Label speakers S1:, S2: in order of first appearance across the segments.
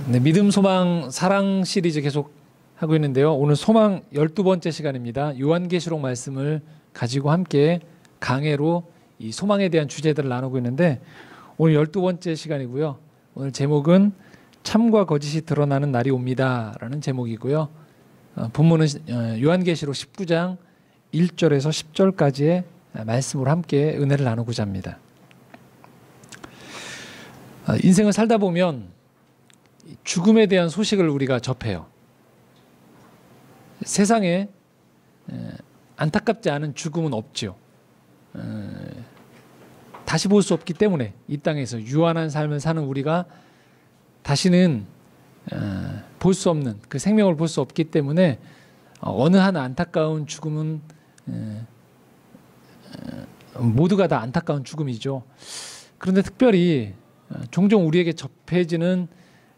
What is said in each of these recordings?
S1: 네, 믿음, 소망, 사랑 시리즈 계속 하고 있는데요. 오늘 소망 12번째 시간입니다. 요한계시록 말씀을 가지고 함께 강해로 이 소망에 대한 주제들을 나누고 있는데 오늘 12번째 시간이고요. 오늘 제목은 참과 거짓이 드러나는 날이 옵니다 라는 제목이고요. 본문은 요한계시록 19장 1절에서 10절까지의 말씀으로 함께 은혜를 나누고자 합니다. 인생을 살다 보면 죽음에 대한 소식을 우리가 접해요. 세상에 안타깝지 않은 죽음은 없죠. 다시 볼 수 없기 때문에 이 땅에서 유한한 삶을 사는 우리가 다시는 볼 수 없는 그 생명을 볼 수 없기 때문에 어느 한 안타까운 죽음은 모두가 다 안타까운 죽음이죠. 그런데 특별히 종종 우리에게 접해지는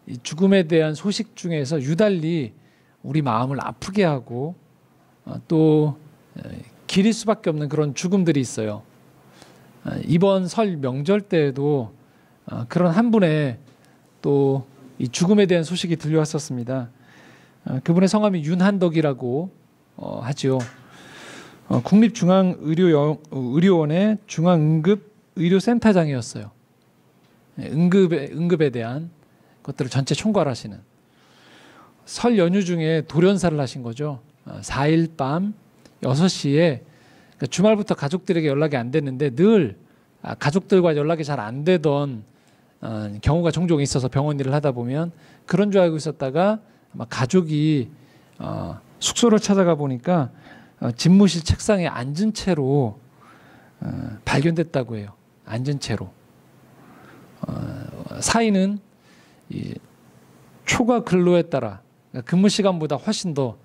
S1: 이 죽음에 대한 소식 중에서 유달리 우리 마음을 아프게 하고 또 기릴 수밖에 없는 그런 죽음들이 있어요. 이번 설 명절 때에도 그런 한 분의 또 이 죽음에 대한 소식이 들려왔었습니다. 그분의 성함이 윤한덕이라고 하죠. 국립중앙의료원의 중앙응급의료센터장이었어요. 응급에 대한 것들을 전체 총괄하시는, 설 연휴 중에 돌연사를 하신 거죠. 4일 밤 6시에 그러니까 주말부터 가족들에게 연락이 안 됐는데 늘 가족들과 연락이 잘 안 되던 경우가 종종 있어서 병원 일을 하다 보면 그런 줄 알고 있었다가 아마 가족이 숙소를 찾아가 보니까 집무실 책상에 앉은 채로 발견됐다고 해요. 앉은 채로. 사인은 이 초과 근로에 따라 근무 시간보다 훨씬 더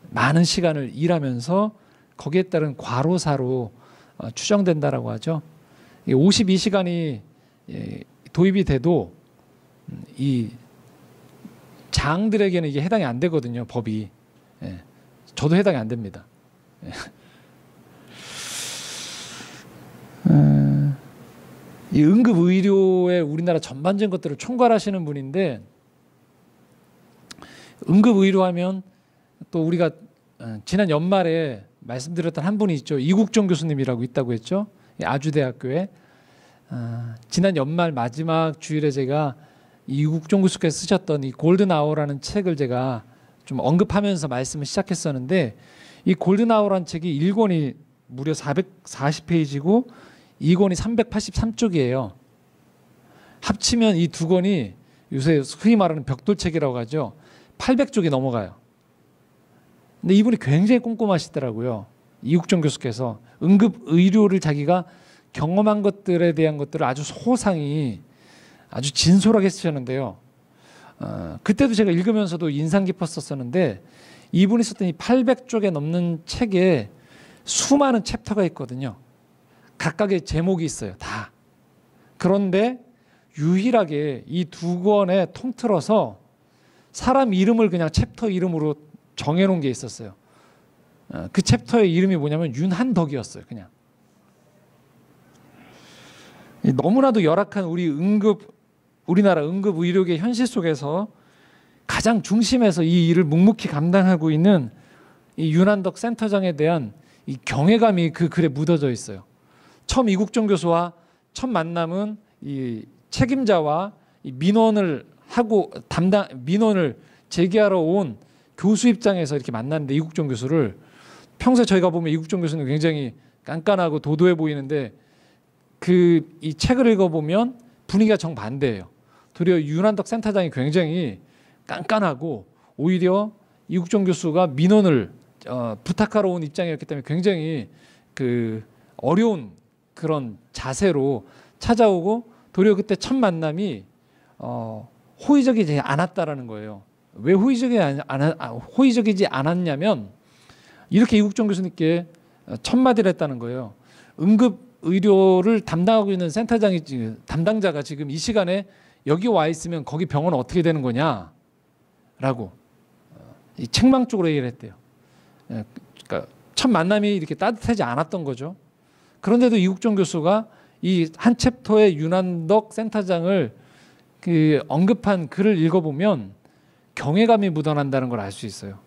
S1: 많은 시간을 일하면서 거기에 따른 과로사로 추정된다라고 하죠. 52시간이 도입이 돼도 이 장들에게는 이게 해당이 안 되거든요. 법이. 저도 해당이 안 됩니다. 이 응급의료의 우리나라 전반적인 것들을 총괄하시는 분인데, 응급의료하면 또 우리가 지난 연말에 말씀드렸던 한 분이 있죠. 이국종 교수님이라고 있다고 했죠. 아주대학교에. 지난 연말 마지막 주일에 제가 이국종 교수께서 쓰셨던 이 골든 아워라는 책을 제가 좀 언급하면서 말씀을 시작했었는데, 이 골든 아워라는 책이 1권이 무려 440페이지고 2권이 383쪽이에요. 합치면 이 두 권이 요새 흔히 말하는 벽돌책이라고 하죠. 800쪽이 넘어가요. 근데 이분이 굉장히 꼼꼼하시더라고요. 이국종 교수께서 응급의료를 자기가 경험한 것들에 대한 것들을 아주 소상히 아주 진솔하게 쓰셨는데요. 그때도 제가 읽으면서도 인상 깊었었는데, 이분이 썼던 이 800쪽에 넘는 책에 수많은 챕터가 있거든요. 각각의 제목이 있어요. 다. 그런데 유일하게 이 두 권에 통틀어서 사람 이름을 그냥 챕터 이름으로 정해놓은 게 있었어요. 그 챕터의 이름이 뭐냐면 윤한덕이었어요. 그냥. 너무나도 열악한 우리나라 응급의료계 현실 속에서 가장 중심에서 이 일을 묵묵히 감당하고 있는 이 윤한덕 센터장에 대한 이 경외감이 그 글에 묻어져 있어요. 처음 이국종 교수와 첫 만남은 이 책임자와 이 민원을 제기하러 온 교수 입장에서 이렇게 만났는데, 이국종 교수를 평소에 저희가 보면 이국종 교수는 굉장히 깐깐하고 도도해 보이는데 이 책을 읽어보면 분위기가 정반대예요. 도리어 윤한덕 센터장이 굉장히 깐깐하고, 오히려 이국종 교수가 민원을 부탁하러 온 입장이었기 때문에 굉장히 그 어려운 그런 자세로 찾아오고, 도리어 그때 첫 만남이 호의적이지 않았다라는 거예요. 왜 호의적이지 않았냐면, 이렇게 이국종 교수님께 첫 마디를 했다는 거예요. 응급의료를 담당하고 있는 담당자가 지금 이 시간에 여기 와 있으면 거기 병원은 어떻게 되는 거냐라고 이 책망 쪽으로 얘기를 했대요. 그러니까 첫 만남이 이렇게 따뜻하지 않았던 거죠. 그런데도 이국종 교수가 이 한 챕터의 윤한덕 센터장을 그 언급한 글을 읽어보면 경외감이 묻어난다는 걸 알 수 있어요.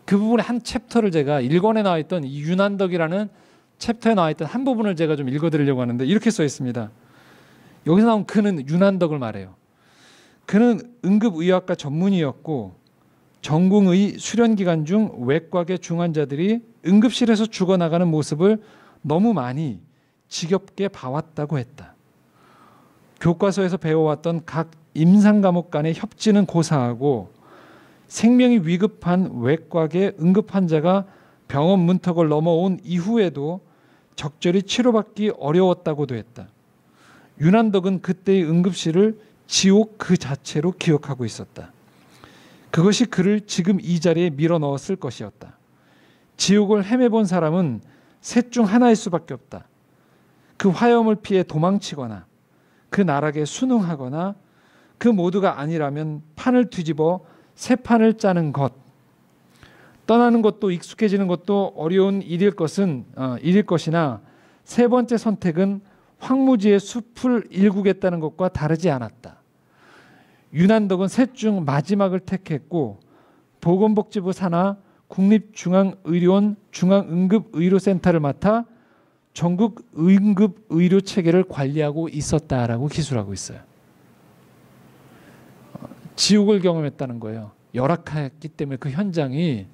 S1: 그 부분의 한 챕터를 제가 1권에 나와 있던 이 윤한덕이라는 챕터에 나와 있던 한 부분을 제가 좀 읽어드리려고 하는데 이렇게 써 있습니다. 여기서 나온 그는 윤한덕을 말해요. 그는 응급의학과 전문의였고 전궁의 수련 기간 중 외과계 중환자들이 응급실에서 죽어나가는 모습을 너무 많이 지겹게 봐왔다고 했다. 교과서에서 배워왔던 각 임상 과목 간의 협진은 고사하고 생명이 위급한 외과계 응급 환자가 병원 문턱을 넘어온 이후에도 적절히 치료받기 어려웠다고도 했다. 윤한덕은 그때의 응급실을 지옥 그 자체로 기억하고 있었다. 그것이 그를 지금 이 자리에 밀어넣었을 것이었다. 지옥을 헤매본 사람은 셋 중 하나일 수밖에 없다. 그 화염을 피해 도망치거나 그 나락에 순응하거나 그 모두가 아니라면 판을 뒤집어 새 판을 짜는 것. 떠나는 것도 익숙해지는 것도 어려운 일일 것이나 세 번째 선택은 황무지의 숲을 일구겠다는 것과 다르지 않았다. 윤한덕은 셋 중 마지막을 택했고 보건복지부 산하 국립중앙의료원 중앙응급의료센터를 맡아 전국 응급의료 체계를 관리하고 있었다라고 기술하고 있어요. 지옥을 경험했다는 거예요. 열악했기 때문에 그 현장이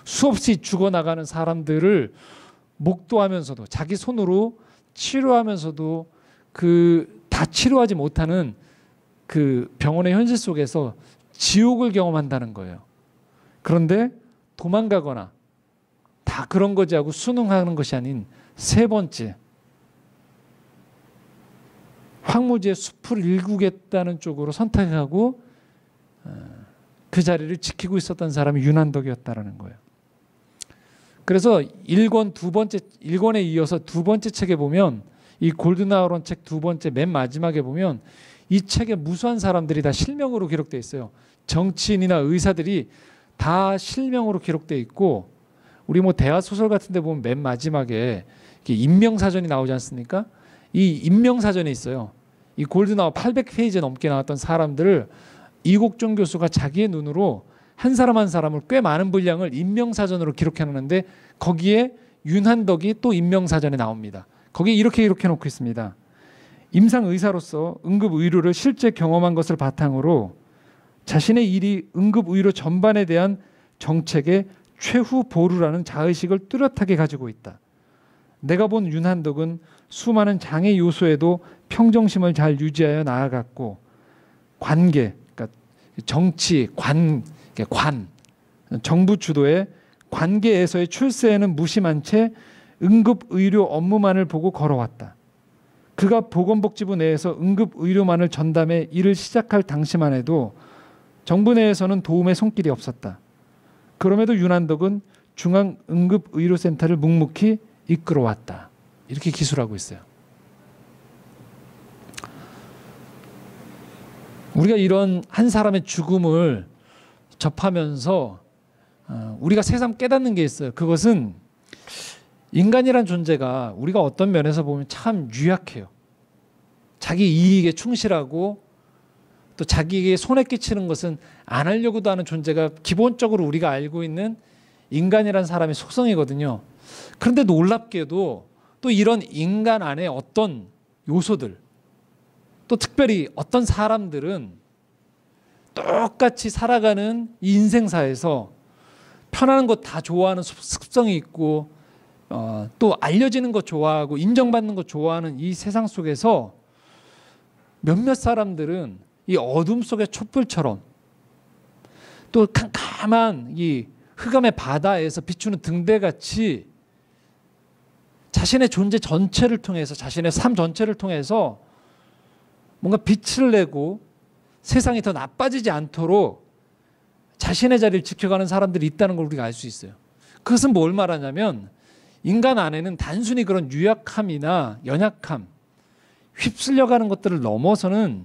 S1: 수없이 죽어나가는 사람들을 목도하면서도 자기 손으로 치료하면서도 그 다 치료하지 못하는 그 병원의 현실 속에서 지옥을 경험한다는 거예요. 그런데 도망가거나 다 그런 거지 하고 순응하는 것이 아닌 세 번째, 황무지의 숲을 일구겠다는 쪽으로 선택하고 그 자리를 지키고 있었던 사람이 윤한덕이었다라는 거예요. 그래서 1권에 이어서 두 번째 책에 보면 이 골든아워런 책 두 번째 맨 마지막에 보면 이 책에 무수한 사람들이 다 실명으로 기록되어 있어요. 정치인이나 의사들이 다 실명으로 기록되어 있고 우리 뭐 대화 소설 같은 데 보면 맨 마지막에 인명사전이 나오지 않습니까? 이 인명사전에 있어요. 이 골든아워 800페이지 넘게 나왔던 사람들을 이국종 교수가 자기의 눈으로 한 사람 한 사람을 꽤 많은 분량을 인명사전으로 기록해놨는데 거기에 윤한덕이 또 인명사전에 나옵니다. 거기에 이렇게 놓고 있습니다. 임상의사로서 응급의료를 실제 경험한 것을 바탕으로 자신의 일이 응급의료 전반에 대한 정책의 최후 보루라는 자의식을 뚜렷하게 가지고 있다. 내가 본 윤한덕은 수많은 장애 요소에도 평정심을 잘 유지하여 나아갔고 관계, 그러니까 정치, 관, 정부 주도의 관계에서의 출세에는 무심한 채 응급의료 업무만을 보고 걸어왔다. 그가 보건복지부 내에서 응급의료만을 전담해 일을 시작할 당시만 해도 정부 내에서는 도움의 손길이 없었다. 그럼에도 윤한덕은 중앙응급의료센터를 묵묵히 이끌어왔다. 이렇게 기술하고 있어요. 우리가 이런 한 사람의 죽음을 접하면서 우리가 새삼 깨닫는 게 있어요. 그것은 인간이란 존재가 우리가 어떤 면에서 보면 참 유약해요. 자기 이익에 충실하고 또 자기에게 손해 끼치는 것은 안 하려고도 하는 존재가 기본적으로 우리가 알고 있는 인간이란 사람의 속성이거든요. 그런데 놀랍게도 또 이런 인간 안에 어떤 요소들, 또 특별히 어떤 사람들은 똑같이 살아가는 이 인생사에서 편안한 것 다 좋아하는 습성이 있고 또 알려지는 것 좋아하고 인정받는 것 좋아하는 이 세상 속에서 몇몇 사람들은 이 어둠 속의 촛불처럼 또 캄캄한 이 흑암의 바다에서 비추는 등대같이 자신의 존재 전체를 통해서 자신의 삶 전체를 통해서 뭔가 빛을 내고 세상이 더 나빠지지 않도록 자신의 자리를 지켜가는 사람들이 있다는 걸 우리가 알 수 있어요. 그것은 뭘 말하냐면 인간 안에는 단순히 그런 유약함이나 연약함, 휩쓸려가는 것들을 넘어서는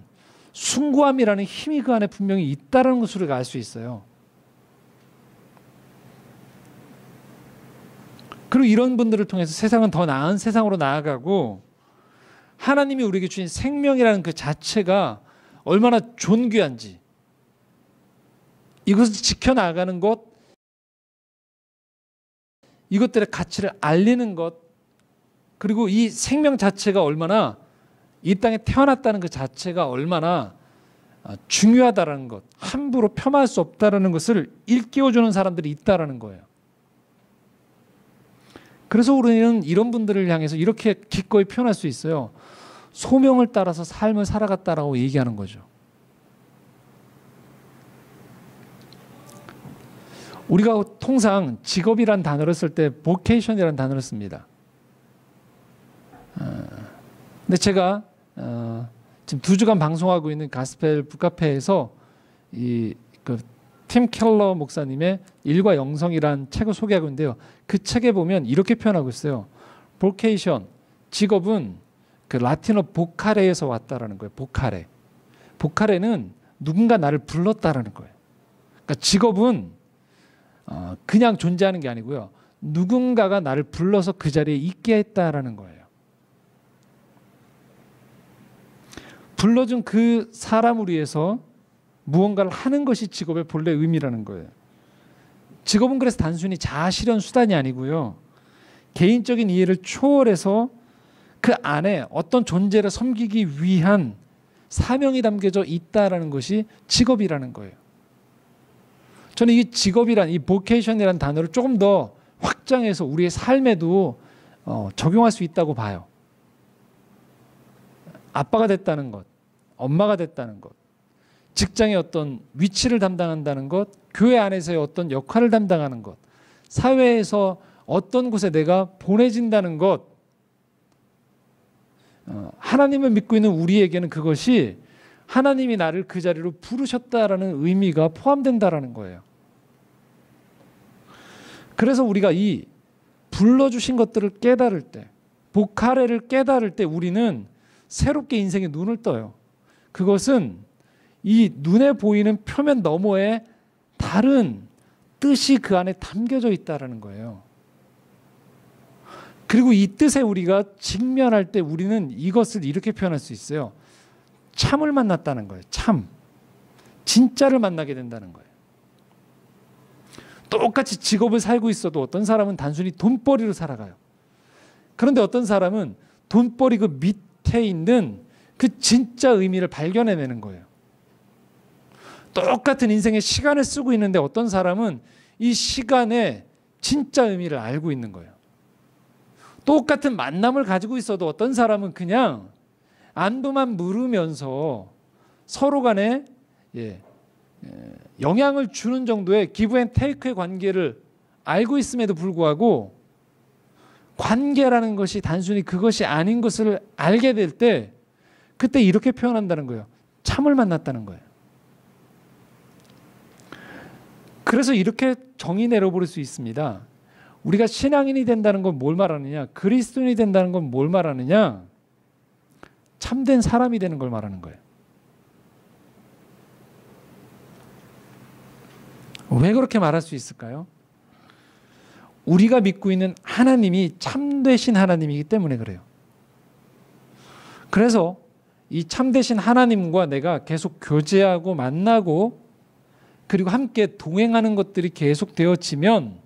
S1: 숭고함이라는 힘이 그 안에 분명히 있다는 것을 우리가 알 수 있어요. 그리고 이런 분들을 통해서 세상은 더 나은 세상으로 나아가고 하나님이 우리에게 주신 생명이라는 그 자체가 얼마나 존귀한지 이것을 지켜나가는 것, 이것들의 가치를 알리는 것, 그리고 이 생명 자체가 얼마나 이 땅에 태어났다는 그 자체가 얼마나 중요하다는 것, 함부로 폄하할 수 없다는 것을 일깨워주는 사람들이 있다는 거예요. 그래서 우리는 이런 분들을 향해서 이렇게 기꺼이 표현할 수 있어요. 소명을 따라서 삶을 살아갔다라고 얘기하는 거죠. 우리가 통상 직업이란 단어를 쓸 때 vocation이라는 단어를 씁니다. 근데 제가 지금 2주간 방송하고 있는 가스펠 북카페에서 팀 켈러 목사님의 일과 영성이란 책을 소개하고 있는데요. 그 책에 보면 이렇게 표현하고 있어요. vocation, 직업은 그 라틴어 보카레에서 왔다라는 거예요. 보카레. 보카레는 누군가 나를 불렀다라는 거예요. 그러니까 직업은 그냥 존재하는 게 아니고요. 누군가가 나를 불러서 그 자리에 있게 했다라는 거예요. 불러준 그 사람을 위해서 무언가를 하는 것이 직업의 본래 의미라는 거예요. 직업은 그래서 단순히 자아실현 수단이 아니고요. 개인적인 이해를 초월해서 그 안에 어떤 존재를 섬기기 위한 사명이 담겨져 있다라는 것이 직업이라는 거예요. 저는 이 직업이란, 이 vocation이라는 단어를 조금 더 확장해서 우리의 삶에도 적용할 수 있다고 봐요. 아빠가 됐다는 것, 엄마가 됐다는 것, 직장의 어떤 위치를 담당한다는 것, 교회 안에서의 어떤 역할을 담당하는 것, 사회에서 어떤 곳에 내가 보내진다는 것, 하나님을 믿고 있는 우리에게는 그것이 하나님이 나를 그 자리로 부르셨다라는 의미가 포함된다라는 거예요. 그래서 우리가 이 불러주신 것들을 깨달을 때, 보카레를 깨달을 때 우리는 새롭게 인생의 눈을 떠요. 그것은 이 눈에 보이는 표면 너머에 다른 뜻이 그 안에 담겨져 있다는 거예요. 그리고 이 뜻에 우리가 직면할 때 우리는 이것을 이렇게 표현할 수 있어요. 참을 만났다는 거예요. 참. 진짜를 만나게 된다는 거예요. 똑같이 직업을 살고 있어도 어떤 사람은 단순히 돈벌이로 살아가요. 그런데 어떤 사람은 돈벌이 그 밑에 있는 그 진짜 의미를 발견해내는 거예요. 똑같은 인생의 시간을 쓰고 있는데 어떤 사람은 이 시간의 진짜 의미를 알고 있는 거예요. 똑같은 만남을 가지고 있어도 어떤 사람은 그냥 안부만 물으면서 서로 간에 영향을 주는 정도의 기브 앤 테이크의 관계를 알고 있음에도 불구하고 관계라는 것이 단순히 그것이 아닌 것을 알게 될 때 그때 이렇게 표현한다는 거예요. 참을 만났다는 거예요. 그래서 이렇게 정의 내려버릴 수 있습니다. 우리가 신앙인이 된다는 건 뭘 말하느냐? 그리스도인이 된다는 건 뭘 말하느냐? 참된 사람이 되는 걸 말하는 거예요. 왜 그렇게 말할 수 있을까요? 우리가 믿고 있는 하나님이 참되신 하나님이기 때문에 그래요. 그래서 이 참되신 하나님과 내가 계속 교제하고 만나고 그리고 함께 동행하는 것들이 계속 되어지면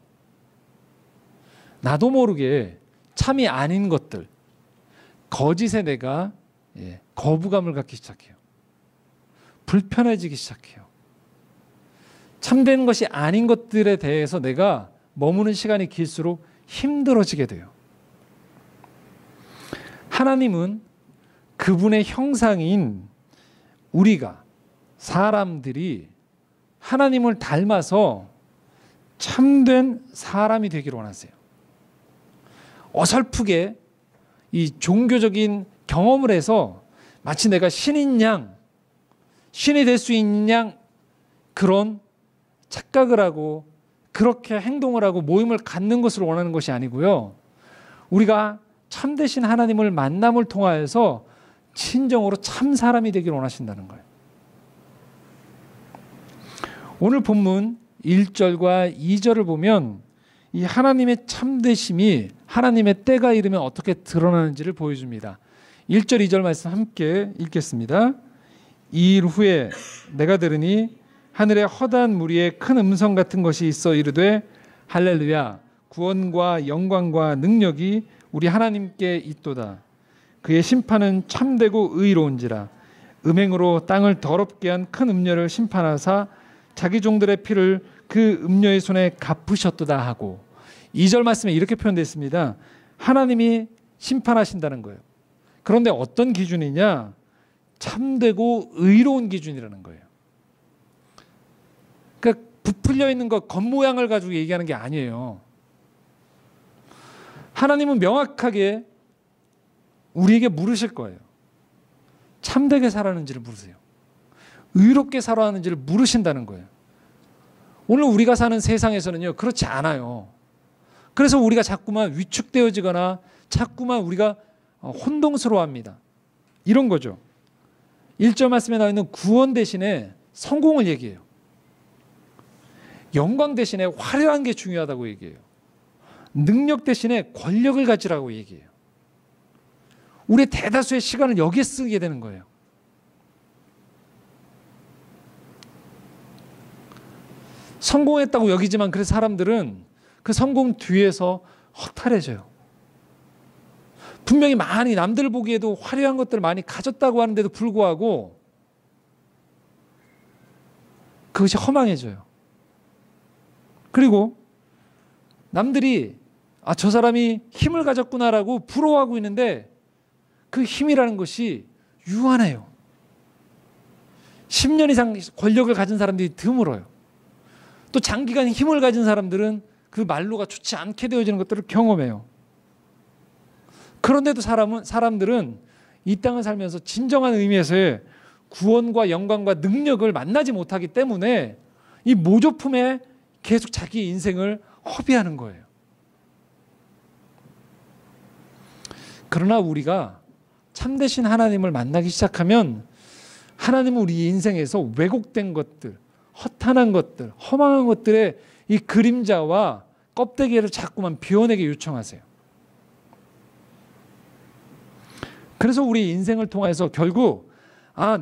S1: 나도 모르게 참이 아닌 것들, 거짓에 내가 거부감을 갖기 시작해요. 불편해지기 시작해요. 참된 것이 아닌 것들에 대해서 내가 머무는 시간이 길수록 힘들어지게 돼요. 하나님은 그분의 형상인 우리가, 사람들이 하나님을 닮아서 참된 사람이 되기를 원하세요. 어설프게 이 종교적인 경험을 해서 마치 내가 신인 양, 신이 될 수 있는 양 그런 착각을 하고 그렇게 행동을 하고 모임을 갖는 것을 원하는 것이 아니고요. 우리가 참되신 하나님을 만남을 통하여서 진정으로 참 사람이 되기를 원하신다는 거예요. 오늘 본문 1절과 2절을 보면 이 하나님의 참되심이 하나님의 때가 이르면 어떻게 드러나는지를 보여줍니다. 1절, 2절 말씀 함께 읽겠습니다.
S2: 이 일 후에 내가 들으니 하늘에 허다한 무리의 큰 음성 같은 것이 있어 이르되 할렐루야 구원과 영광과 능력이 우리 하나님께 있도다. 그의 심판은 참되고 의로운지라. 음행으로 땅을 더럽게 한 큰 음녀를 심판하사 자기 종들의 피를 그 음녀의 손에 갚으셨도다 하고, 2절 말씀에 이렇게 표현되어 있습니다. 하나님이 심판하신다는 거예요. 그런데 어떤 기준이냐? 참되고 의로운 기준이라는 거예요. 그러니까 부풀려 있는 것, 겉모양을 가지고 얘기하는 게 아니에요. 하나님은 명확하게 우리에게 물으실 거예요. 참되게 살았는지를 물으세요. 의롭게 살아왔는지를 물으신다는 거예요. 오늘 우리가 사는 세상에서는요, 그렇지 않아요. 그래서 우리가 자꾸만 위축되어지거나 자꾸만 우리가 혼동스러워합니다. 이런 거죠. 1절 말씀에 나와 있는 구원 대신에 성공을 얘기해요. 영광 대신에 화려한 게 중요하다고 얘기해요. 능력 대신에 권력을 가지라고 얘기해요. 우리의 대다수의 시간을 여기에 쓰게 되는 거예요. 성공했다고 여기지만 그래서 사람들은 그 성공 뒤에서 허탈해져요. 분명히 많이 남들 보기에도 화려한 것들을 많이 가졌다고 하는데도 불구하고 그것이 허망해져요. 그리고 남들이 저 사람이 힘을 가졌구나라고 부러워하고 있는데 그 힘이라는 것이 유한해요. 10년 이상 권력을 가진 사람들이 드물어요. 또 장기간 힘을 가진 사람들은 그 말로가 좋지 않게 되어지는 것들을 경험해요. 그런데도 사람들은 이 땅을 살면서 진정한 의미에서의 구원과 영광과 능력을 만나지 못하기 때문에 이 모조품에 계속 자기 인생을 허비하는 거예요. 그러나 우리가 참되신 하나님을 만나기 시작하면 하나님은 우리 인생에서 왜곡된 것들, 허탄한 것들, 허망한 것들의 이 그림자와 껍데기를 자꾸만 비워내게 요청하세요. 그래서 우리 인생을 통해서 결국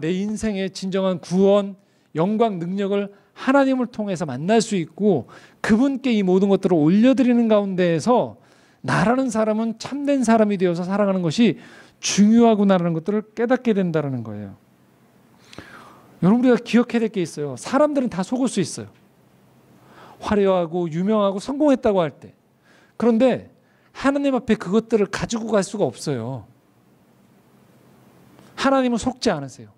S2: 내 인생의 진정한 구원, 영광, 능력을 하나님을 통해서 만날 수 있고 그분께 이 모든 것들을 올려드리는 가운데에서 나라는 사람은 참된 사람이 되어서 살아가는 것이 중요하구나라는 것들을 깨닫게 된다는 거예요. 여러분, 우리가 기억해야 될 게 있어요. 사람들은 다 속을 수 있어요. 화려하고 유명하고 성공했다고 할 때. 그런데 하나님 앞에 그것들을 가지고 갈 수가 없어요. 하나님은 속지 않으세요.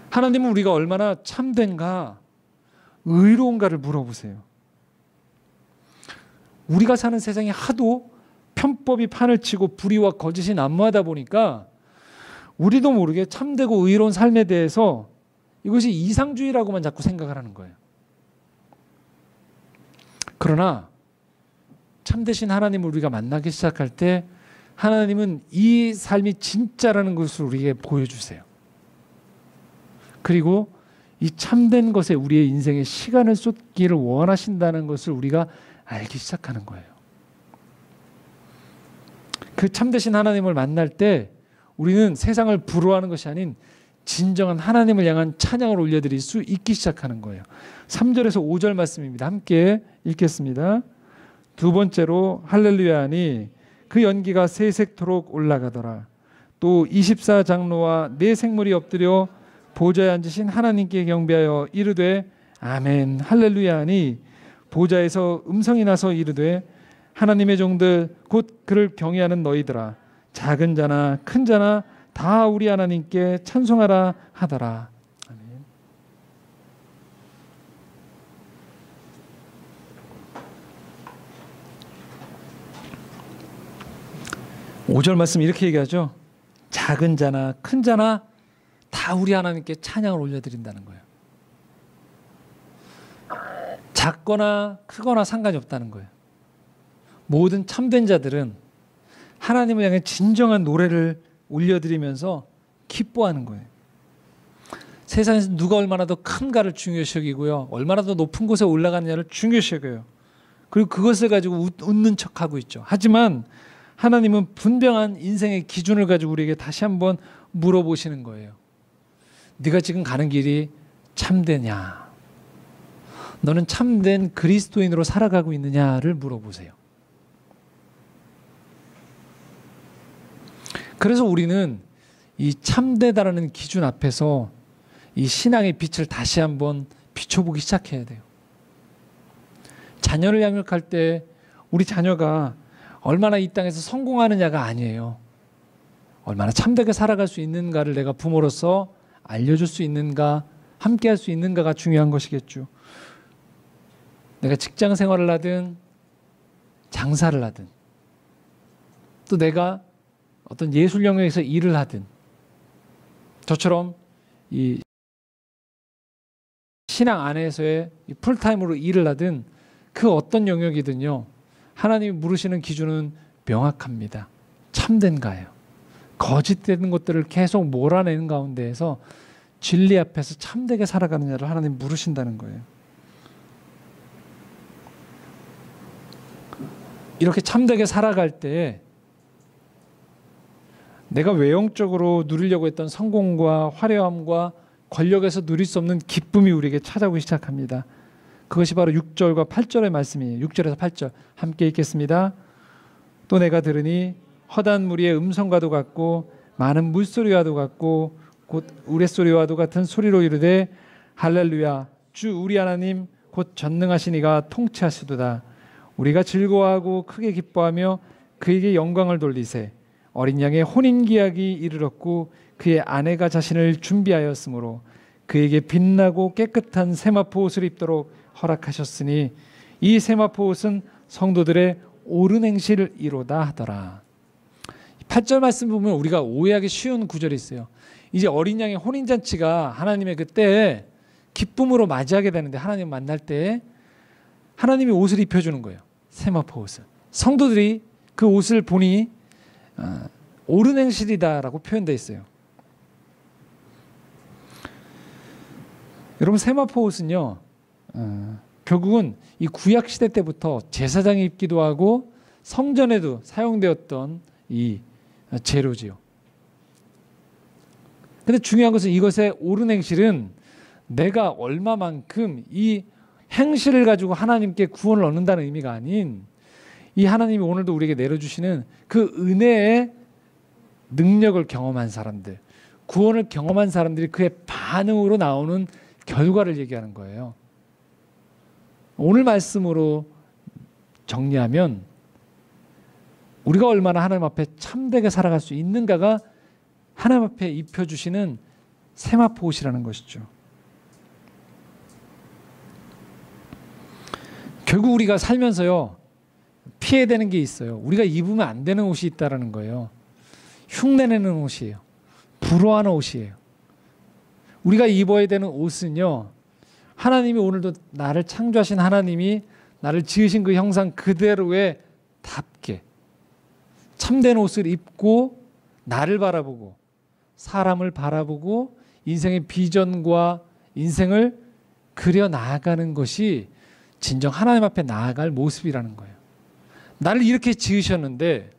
S2: 하나님은 우리가 얼마나 참된가, 의로운가를 물어보세요. 우리가 사는 세상이 하도 편법이 판을 치고 불의와 거짓이 난무하다 보니까 우리도 모르게 참되고 의로운 삶에 대해서 이것이 이상주의라고만 자꾸 생각을 하는 거예요. 그러나 참되신 하나님을 우리가 만나기 시작할 때 하나님은 이 삶이 진짜라는 것을 우리에게 보여주세요. 그리고 이 참된 것에 우리의 인생에 시간을 쏟기를 원하신다는 것을 우리가 알기 시작하는 거예요. 그 참되신 하나님을 만날 때 우리는 세상을 부러워하는 것이 아닌 진정한 하나님을 향한 찬양을 올려드릴 수 있기 시작하는 거예요. 3절에서 5절 말씀입니다. 함께 읽겠습니다. 두 번째로 할렐루야 하니 그 연기가 세색토록 올라가더라. 또 24장로와 네 생물이 엎드려 보좌에 앉으신 하나님께 경배하여 이르되 아멘 할렐루야 하니 보좌에서 음성이 나서 이르되 하나님의 종들 곧 그를 경외하는 너희들아 작은 자나 큰 자나 다 우리 하나님께 찬송하라 하더라. 아멘. 5절 말씀 이렇게 얘기하죠. 작은 자나 큰 자나 다 우리 하나님께 찬양을 올려드린다는 거예요. 작거나 크거나 상관이 없다는 거예요. 모든 참된 자들은 하나님을 향해 진정한 노래를 올려드리면서 기뻐하는 거예요. 세상에서 누가 얼마나 더 큰가를 중요시 여기고요, 얼마나 더 높은 곳에 올라가느냐를 중요시 여겨요. 그리고 그것을 가지고 웃는 척하고 있죠. 하지만
S1: 하나님은 분명한 인생의 기준을 가지고 우리에게 다시 한번 물어보시는 거예요. 네가 지금 가는 길이 참되냐? 너는 참된 그리스도인으로 살아가고 있느냐를 물어보세요. 그래서 우리는 이 참되다라는 기준 앞에서 이 신앙의 빛을 다시 한번 비춰보기 시작해야 돼요. 자녀를 양육할 때 우리 자녀가 얼마나 이 땅에서 성공하느냐가 아니에요. 얼마나 참되게 살아갈 수 있는가를 내가 부모로서 알려줄 수 있는가, 함께 할 수 있는가가 중요한 것이겠죠. 내가 직장 생활을 하든 장사를 하든 또 내가 어떤 예술 영역에서 일을 하든 저처럼 이 신앙 안에서의 풀타임으로 일을 하든 그 어떤 영역이든요. 하나님이 물으시는 기준은 명확합니다. 참된가예요. 거짓되는 것들을 계속 몰아내는 가운데에서 진리 앞에서 참되게 살아가느냐를 하나님 물으신다는 거예요. 이렇게 참되게 살아갈 때 내가 외형적으로 누리려고 했던 성공과 화려함과 권력에서 누릴 수 없는 기쁨이 우리에게 찾아오기 시작합니다. 그것이 바로 6절과 8절의 말씀이에요. 6절에서 8절 함께 읽겠습니다. 또 내가 들으니 허다한 무리의 음성과도 같고 많은 물소리와도 같고 곧 우레소리와도 같은 소리로 이르되 할렐루야 주 우리 하나님 곧 전능하신 이가 통치하시도다. 우리가 즐거워하고 크게 기뻐하며 그에게 영광을 돌리세. 어린 양의 혼인기약이 이르렀고 그의 아내가 자신을 준비하였으므로 그에게 빛나고 깨끗한 세마포 옷을 입도록 허락하셨으니 이 세마포 옷은 성도들의 옳은 행실을 이로다 하더라. 8절 말씀 보면 우리가 오해하기 쉬운 구절이 있어요. 이제 어린 양의 혼인잔치가 하나님의 그때 기쁨으로 맞이하게 되는데 하나님 만날 때 하나님이 옷을 입혀주는 거예요. 세마포 옷을. 성도들이 그 옷을 보니 옳은 행실이다라고 표현되어 있어요. 여러분 세마포 옷은요. 결국은 이 구약 시대 때부터 제사장이 입기도 하고 성전에도 사용되었던 이 재료지요. 근데 중요한 것은 이것의 옳은 행실은 내가 얼마만큼 이 행실을 가지고 하나님께 구원을 얻는다는 의미가 아닌 이 하나님이 오늘도 우리에게 내려주시는 그 은혜의 능력을 경험한 사람들, 구원을 경험한 사람들이 그의 반응으로 나오는 결과를 얘기하는 거예요. 오늘 말씀으로 정리하면 우리가 얼마나 하나님 앞에 참되게 살아갈 수 있는가가 하나님 앞에 입혀주시는 세마포 옷이라는 것이죠. 결국 우리가 살면서요 피해야 되는 게 있어요. 우리가 입으면 안 되는 옷이 있다는 거예요. 흉내내는 옷이에요. 부러워하는 옷이에요. 우리가 입어야 되는 옷은요 하나님이 오늘도 나를 창조하신 하나님이 나를 지으신 그 형상 그대로의 답게 참된 옷을 입고 나를 바라보고 사람을 바라보고 인생의 비전과 인생을 그려 나아가는 것이 진정 하나님 앞에 나아갈 모습이라는 거예요. 나를 이렇게 지으셨는데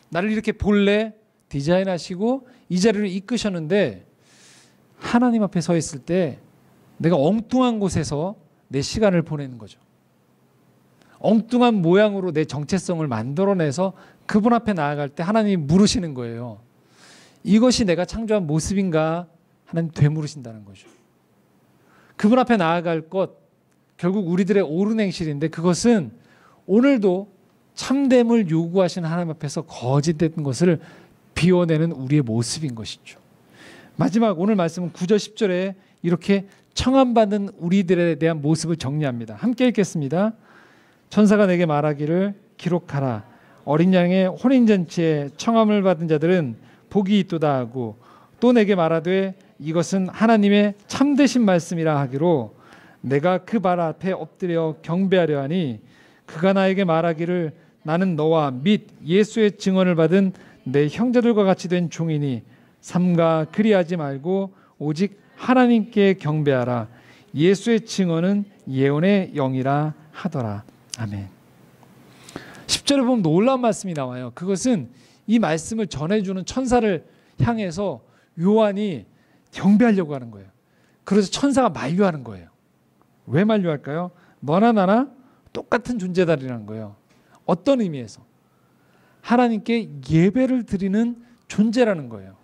S1: 나를 이렇게 본래 디자인하시고 이 자리로 이끄셨는데 하나님 앞에 서 있을 때 내가 엉뚱한 곳에서 내 시간을 보내는 거죠. 엉뚱한 모양으로 내 정체성을 만들어내서 그분 앞에 나아갈 때 하나님이 물으시는 거예요. 이것이 내가 창조한 모습인가? 하나님 되물으신다는 거죠. 그분 앞에 나아갈 것 결국 우리들의 옳은 행실인데 그것은 오늘도 참됨을 요구하시는 하나님 앞에서 거짓된 것을 비워내는 우리의 모습인 것이죠. 마지막 오늘 말씀은 9절 10절에 이렇게 청함받는 우리들에 대한 모습을 정리합니다. 함께 읽겠습니다. 천사가 내게 말하기를 기록하라. 어린 양의 혼인잔치에 청함을 받은 자들은 복이 있도다 하고 또 내게 말하되 이것은 하나님의 참되신 말씀이라 하기로 내가 그 발 앞에 엎드려 경배하려 하니 그가 나에게 말하기를 나는 너와 및 예수의 증언을 받은 내 형제들과 같이 된 종이니 삼가 그리하지 말고 오직 하나님께 경배하라. 예수의 증언은 예언의 영이라 하더라. 아멘. 10절에 보면 놀라운 말씀이 나와요. 그것은 이 말씀을 전해주는 천사를 향해서 요한이 경배하려고 하는 거예요. 그래서 천사가 만류하는 거예요. 왜 만류할까요? 너나 나나 똑같은 존재다라는 거예요. 어떤 의미에서? 하나님께 예배를 드리는 존재라는 거예요.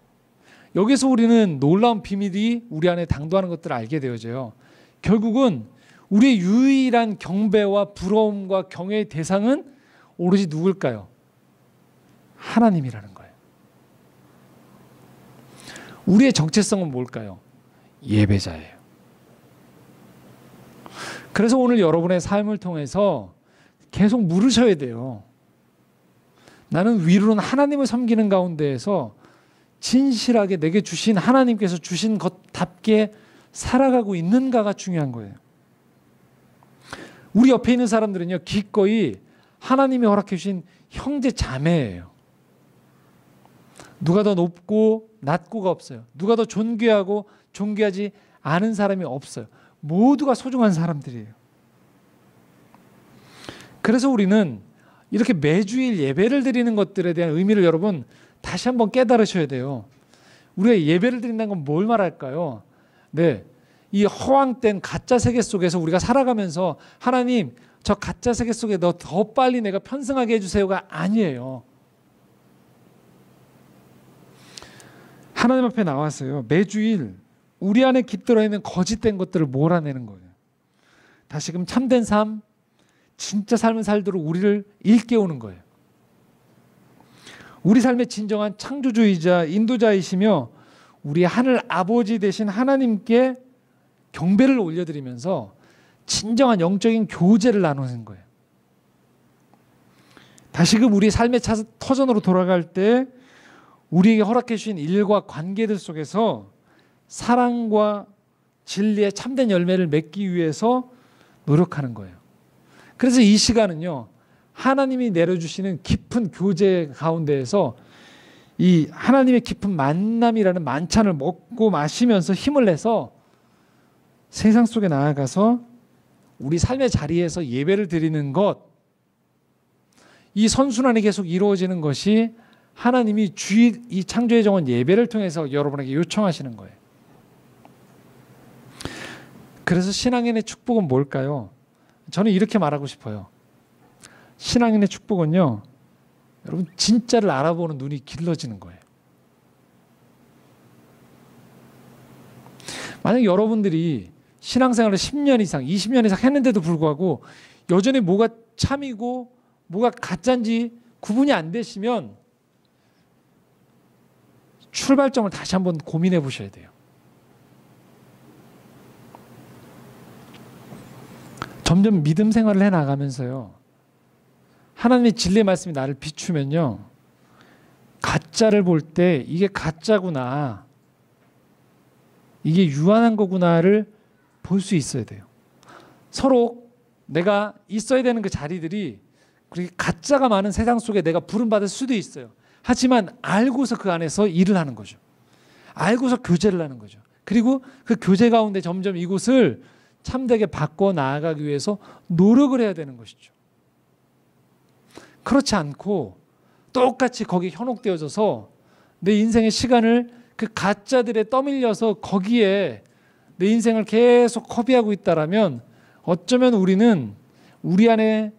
S1: 여기서 우리는 놀라운 비밀이 우리 안에 당도하는 것들을 알게 되어져요. 결국은 우리의 유일한 경배와 부러움과 경외의 대상은 오로지 누굴까요? 하나님이라는 거예요. 우리의 정체성은 뭘까요? 예배자예요. 그래서 오늘 여러분의 삶을 통해서 계속 물으셔야 돼요. 나는 위로는 하나님을 섬기는 가운데에서 진실하게 내게 주신 하나님께서 주신 것답게 살아가고 있는가가 중요한 거예요. 우리 옆에 있는 사람들은요, 기꺼이 하나님이 허락해 주신 형제 자매예요. 누가 더 높고 낮고가 없어요. 누가 더 존귀하고 존귀하지 않은 사람이 없어요. 모두가 소중한 사람들이에요. 그래서 우리는 이렇게 매주일 예배를 드리는 것들에 대한 의미를 여러분 다시 한번 깨달으셔야 돼요. 우리가 예배를 드린다는 건 뭘 말할까요? 네, 이 허황된 가짜 세계 속에서 우리가 살아가면서 하나님, 저 가짜 세계 속에 너 더 빨리 내가 편승하게 해주세요가 아니에요. 하나님 앞에 나와서요, 매주일 우리 안에 깃들어 있는 거짓된 것들을 몰아내는 거예요. 다시금 참된 삶, 진짜 삶을 살도록 우리를 일깨우는 거예요. 우리 삶의 진정한 창조주이자 인도자이시며 우리 하늘 아버지 되신 하나님께 경배를 올려드리면서 진정한 영적인 교제를 나누는 거예요. 다시금 우리 삶의 터전으로 돌아갈 때 우리에게 허락해 주신 일과 관계들 속에서 사랑과 진리의 참된 열매를 맺기 위해서 노력하는 거예요. 그래서 이 시간은요, 하나님이 내려주시는 깊은 교제 가운데에서 이 하나님의 깊은 만남이라는 만찬을 먹고 마시면서 힘을 내서 세상 속에 나아가서 우리 삶의 자리에서 예배를 드리는 것, 이 선순환이 계속 이루어지는 것이 하나님이 이 창조의 정원 예배를 통해서 여러분에게 요청하시는 거예요. 그래서 신앙인의 축복은 뭘까요? 저는 이렇게 말하고 싶어요. 신앙인의 축복은요, 여러분 진짜를 알아보는 눈이 길러지는 거예요. 만약 여러분들이 신앙생활을 10년 이상, 20년 이상 했는데도 불구하고 여전히 뭐가 참이고 뭐가 가짜인지 구분이 안 되시면 출발점을 다시 한번 고민해 보셔야 돼요. 점점 믿음 생활을 해나가면서요, 하나님의 진리의 말씀이 나를 비추면요, 가짜를 볼 때 이게 가짜구나, 이게 유한한 거구나를 볼 수 있어야 돼요. 서로 내가 있어야 되는 그 자리들이 그렇게 가짜가 많은 세상 속에 내가 부름받을 수도 있어요. 하지만 알고서 그 안에서 일을 하는 거죠. 알고서 교제를 하는 거죠. 그리고 그 교제 가운데 점점 이곳을 참되게 바꿔 나아가기 위해서 노력을 해야 되는 것이죠. 그렇지 않고 똑같이 거기에 현혹되어져서 내 인생의 시간을 그 가짜들에 떠밀려서 거기에 내 인생을 계속 허비하고 있다라면 어쩌면 우리는 우리 안에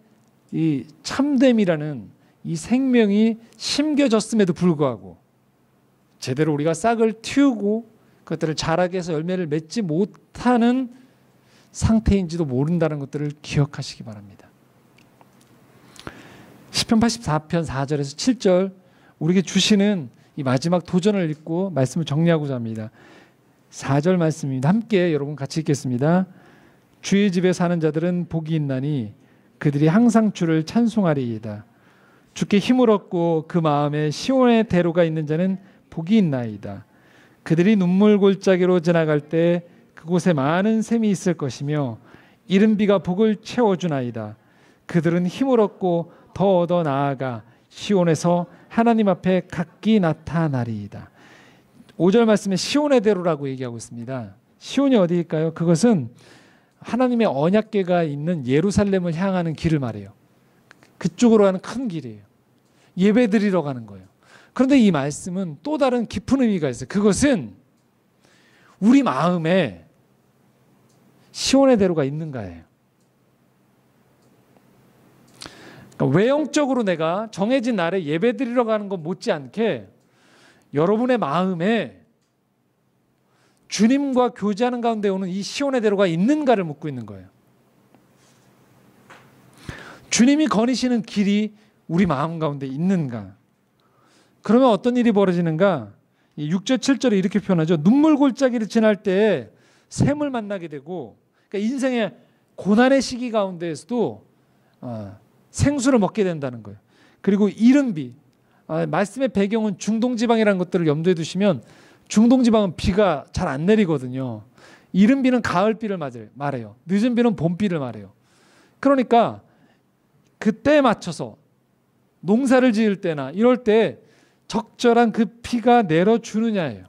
S1: 이 참됨이라는 이 생명이 심겨졌음에도 불구하고 제대로 우리가 싹을 틔우고 그것들을 자라게 해서 열매를 맺지 못하는 상태인지도 모른다는 것들을 기억하시기 바랍니다. 시편 84편 4절에서 7절 우리에게 주시는 이 마지막 도전을 읽고 말씀을 정리하고자 합니다. 4절 말씀입니다. 함께 여러분 같이 읽겠습니다. 주의 집에 사는 자들은 복이 있나니 그들이 항상 주를 찬송하리이다. 주께 힘을 얻고 그 마음에 시온의 대로가 있는 자는 복이 있나이다. 그들이 눈물 골짜기로 지나갈 때 그곳에 많은 샘이 있을 것이며 이른 비가 복을 채워주나이다. 그들은 힘을 얻고 더 얻어 나아가 시온에서 하나님 앞에 각기 나타나리이다. 5절 말씀에 시온의 대로라고 얘기하고 있습니다. 시온이 어디일까요? 그것은 하나님의 언약궤가 있는 예루살렘을 향하는 길을 말해요. 그쪽으로 가는 큰 길이에요. 예배드리러 가는 거예요. 그런데 이 말씀은 또 다른 깊은 의미가 있어요. 그것은 우리 마음에 시온의 대로가 있는가예요. 그러니까 외형적으로 내가 정해진 날에 예배드리러 가는 것 못지않게 여러분의 마음에 주님과 교제하는 가운데 오는 이 시온의 대로가 있는가를 묻고 있는 거예요. 주님이 거니시는 길이 우리 마음 가운데 있는가? 그러면 어떤 일이 벌어지는가? 6절 7절에 이렇게 표현하죠. 눈물 골짜기를 지날 때 샘을 만나게 되고, 그러니까 인생의 고난의 시기 가운데에서도 생수를 먹게 된다는 거예요. 그리고 이른 비, 말씀의 배경은 중동지방이라는 것들을 염두에 두시면 중동지방은 비가 잘 안 내리거든요. 이른 비는 가을비를 말해요. 늦은 비는 봄비를 말해요. 그러니까 그때에 맞춰서 농사를 지을 때나 이럴 때 적절한 그 비가 내려주느냐예요.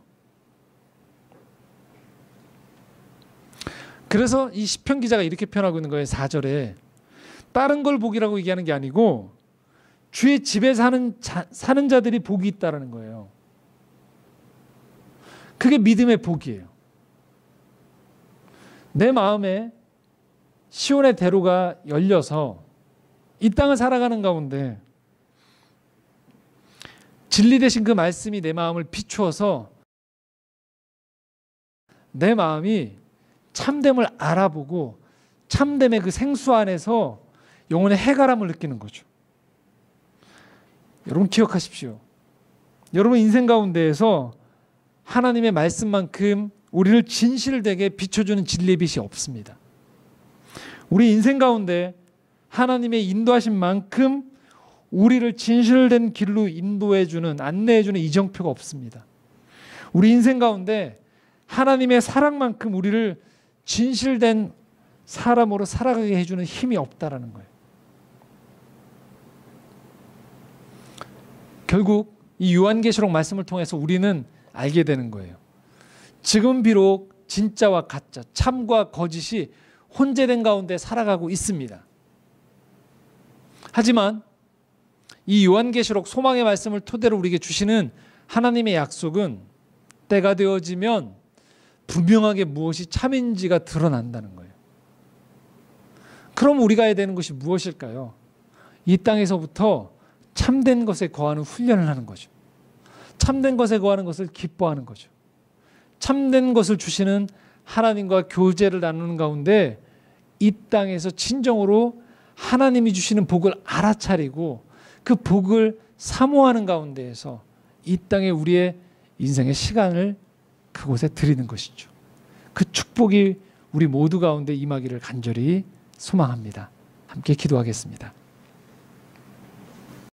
S1: 그래서 이 시편 기자가 이렇게 표현하고 있는 거예요. 4절에 다른 걸 복이라고 얘기하는 게 아니고 주의 집에 사는 자들이 복이 있다는 거예요. 그게 믿음의 복이에요. 내 마음에 시온의 대로가 열려서 이 땅을 살아가는 가운데 진리 되신 그 말씀이 내 마음을 비추어서 내 마음이 참됨을 알아보고 참됨의 그 생수 안에서 영혼의 해가람을 느끼는 거죠. 여러분 기억하십시오. 여러분 인생 가운데에서 하나님의 말씀만큼 우리를 진실되게 비춰주는 진리의 빛이 없습니다. 우리 인생 가운데 하나님의 인도하신 만큼 우리를 진실된 길로 인도해주는, 안내해주는 이정표가 없습니다. 우리 인생 가운데 하나님의 사랑만큼 우리를 진실된 사람으로 살아가게 해주는 힘이 없다라는 거예요. 결국 이 요한계시록 말씀을 통해서 우리는 알게 되는 거예요. 지금 비록 진짜와 가짜, 참과 거짓이 혼재된 가운데 살아가고 있습니다. 하지만 이 요한계시록 소망의 말씀을 토대로 우리에게 주시는 하나님의 약속은 때가 되어지면 분명하게 무엇이 참인지가 드러난다는 거예요. 그럼 우리가 해야 되는 것이 무엇일까요? 이 땅에서부터 참된 것에 거하는 훈련을 하는 거죠. 참된 것에 거하는 것을 기뻐하는 거죠. 참된 것을 주시는 하나님과 교제를 나누는 가운데 이 땅에서 진정으로 하나님이 주시는 복을 알아차리고 그 복을 사모하는 가운데에서 이 땅에 우리의 인생의 시간을 그곳에 드리는 것이죠. 그 축복이 우리 모두 가운데 임하기를 간절히 소망합니다. 함께 기도하겠습니다.